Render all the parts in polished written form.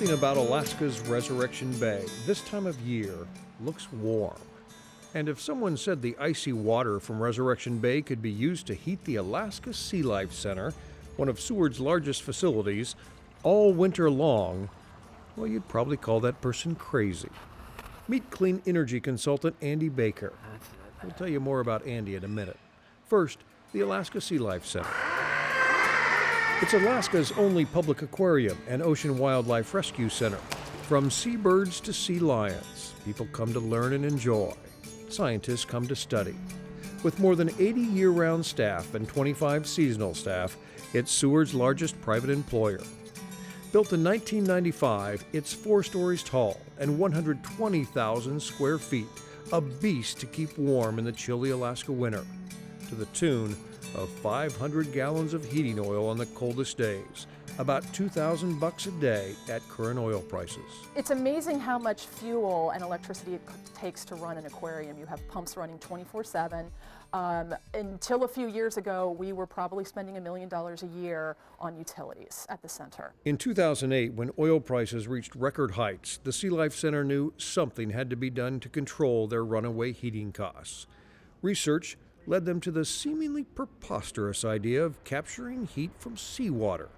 Something about Alaska's Resurrection Bay this time of year looks warm. And if someone said the icy water from Resurrection Bay could be used to heat the Alaska SeaLife Center, one of Seward's largest facilities, all winter long, well, you'd probably call that person crazy. Meet clean energy consultant Andy Baker. We'll tell you more about Andy in a minute. First, the Alaska SeaLife Center. It's Alaska's only public aquarium and ocean wildlife rescue center. From seabirds to sea lions, people come to learn and enjoy. Scientists come to study. With more than 80 year-round staff and 25 seasonal staff, it's Seward's largest private employer. Built in 1995, it's 4 stories tall and 120,000 square feet, a beast to keep warm in the chilly Alaska winter, to the tune of 500 gallons of heating oil on the coldest days, about $2,000 a day at current oil prices. It's amazing how much fuel and electricity it takes to run an aquarium. You have pumps running 24/7. Until a few years ago, we were probably spending $1 million a year on utilities at the center. In 2008, when oil prices reached record heights, the SeaLife Center knew something had to be done to control their runaway heating costs. Research led them to the seemingly preposterous idea of capturing heat from seawater.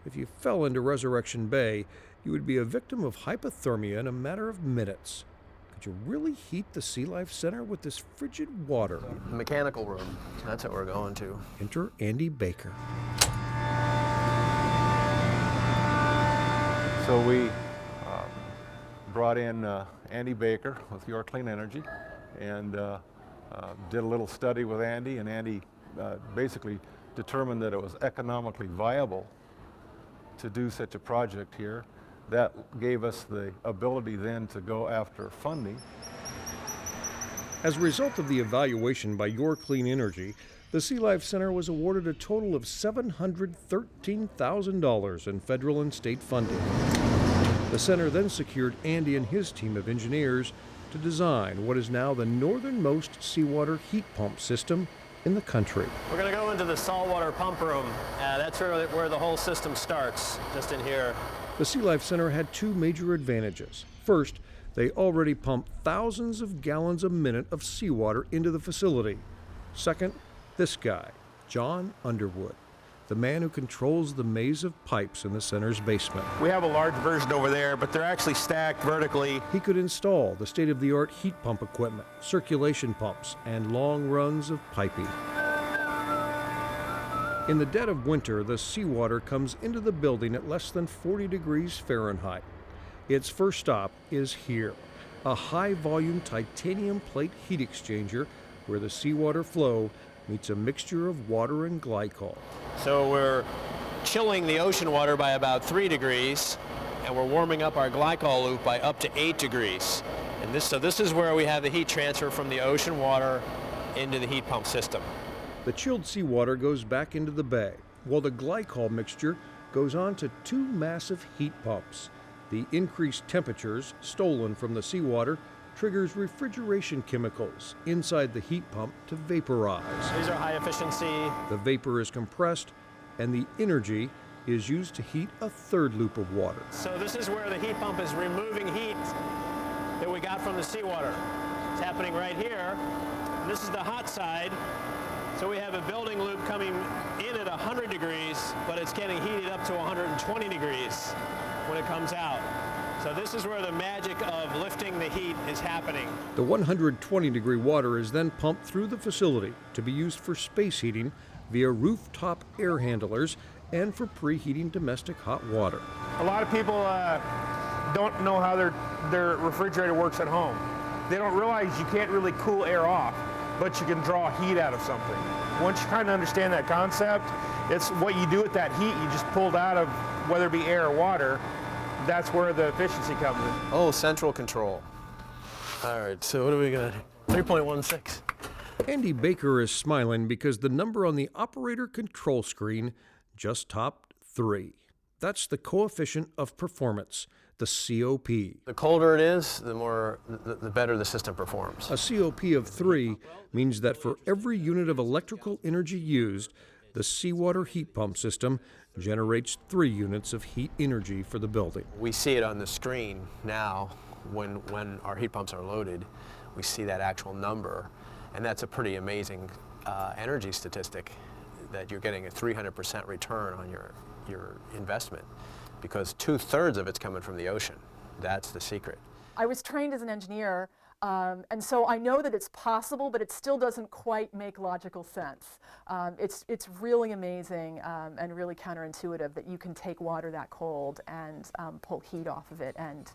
If you fell into Resurrection Bay, you would be a victim of hypothermia in a matter of minutes. Could you really heat the SeaLife Center with this frigid water? Mechanical room, that's what we're going to. Enter Andy Baker. So we brought in Andy Baker with Your Clean Energy and did a little study with Andy, and Andy basically determined that it was economically viable to do such a project here. That gave us the ability then to go after funding. As a result of the evaluation by Your Clean Energy, the SeaLife Center was awarded a total of $713,000 in federal and state funding. The center then secured Andy and his team of engineers to design what is now the northernmost seawater heat pump system in the country. We're going to go into the saltwater pump room. That's where the whole system starts, just in here. The SeaLife Center had 2 major advantages. First, they already pump thousands of gallons a minute of seawater into the facility. Second, this guy, John Underwood, the man who controls the maze of pipes in the center's basement. We have a large version over there, but they're actually stacked vertically. He could install the state-of-the-art heat pump equipment, circulation pumps, and long runs of piping. In the dead of winter, the seawater comes into the building at less than 40 degrees Fahrenheit. Its first stop is here, a high-volume titanium plate heat exchanger where the seawater flow meets a mixture of water and glycol. So we're chilling the ocean water by about 3 degrees, and we're warming up our glycol loop by up to 8 degrees. And this is where we have the heat transfer from the ocean water into the heat pump system. The chilled seawater goes back into the bay, while the glycol mixture goes on to 2 massive heat pumps. The increased temperatures stolen from the seawater triggers refrigeration chemicals inside the heat pump to vaporize. These are high efficiency. The vapor is compressed, and the energy is used to heat a 3rd loop of water. So this is where the heat pump is removing heat that we got from the seawater. It's happening right here. And this is the hot side. So we have a building loop coming in at 100 degrees, but it's getting heated up to 120 degrees when it comes out. So this is where the magic of lifting the heat is happening. The 120-degree water is then pumped through the facility to be used for space heating via rooftop air handlers and for preheating domestic hot water. A lot of people don't know how their refrigerator works at home. They don't realize you can't really cool air off, but you can draw heat out of something. Once you kind of understand that concept, it's what you do with that heat you just pulled out of, whether it be air or water. That's where the efficiency comes in. Oh, central control. All right, so what are we got? 3.16. Andy Baker is smiling because the number on the operator control screen just topped 3. That's the coefficient of performance, the COP. The colder it is, the better the system performs. A COP of 3 means that for every unit of electrical energy used, The seawater heat pump system generates 3 units of heat energy for the building. We see it on the screen now when our heat pumps are loaded. We see that actual number, and that's a pretty amazing energy statistic, that you're getting a 300% return on your investment, because 2/3 of it's coming from the ocean. That's the secret. I was trained as an engineer, and so I know that it's possible, but it still doesn't quite make logical sense. It's really amazing and really counterintuitive that you can take water that cold and pull heat off of it and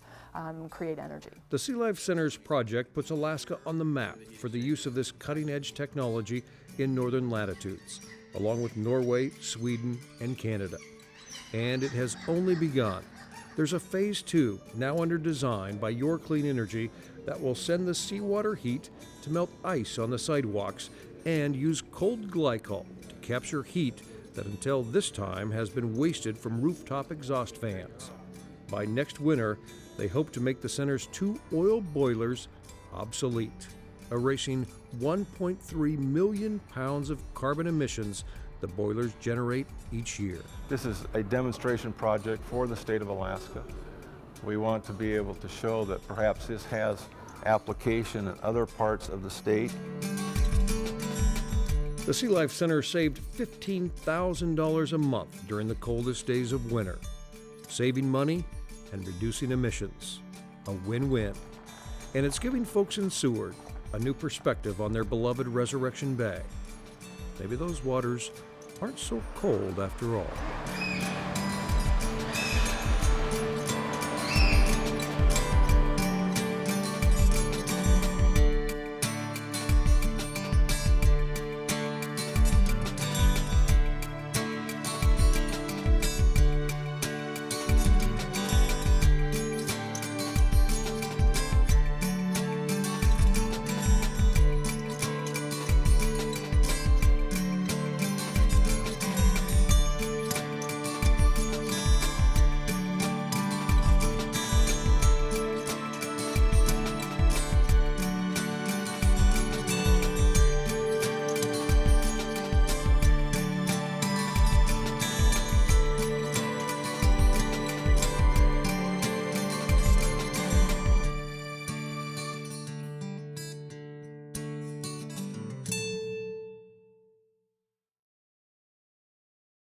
create energy. The SeaLife Center's project puts Alaska on the map for the use of this cutting-edge technology in northern latitudes, along with Norway, Sweden, and Canada. And it has only begun. There's a phase 2 now under design by Your Clean Energy that will send the seawater heat to melt ice on the sidewalks and use cold glycol to capture heat that until this time has been wasted from rooftop exhaust fans. By next winter, they hope to make the center's 2 oil boilers obsolete, erasing 1.3 million pounds of carbon emissions the boilers generate each year. This is a demonstration project for the state of Alaska. We want to be able to show that perhaps this has application in other parts of the state. The SeaLife Center saved $15,000 a month during the coldest days of winter, saving money and reducing emissions. A win-win. And it's giving folks in Seward a new perspective on their beloved Resurrection Bay. Maybe those waters aren't so cold after all.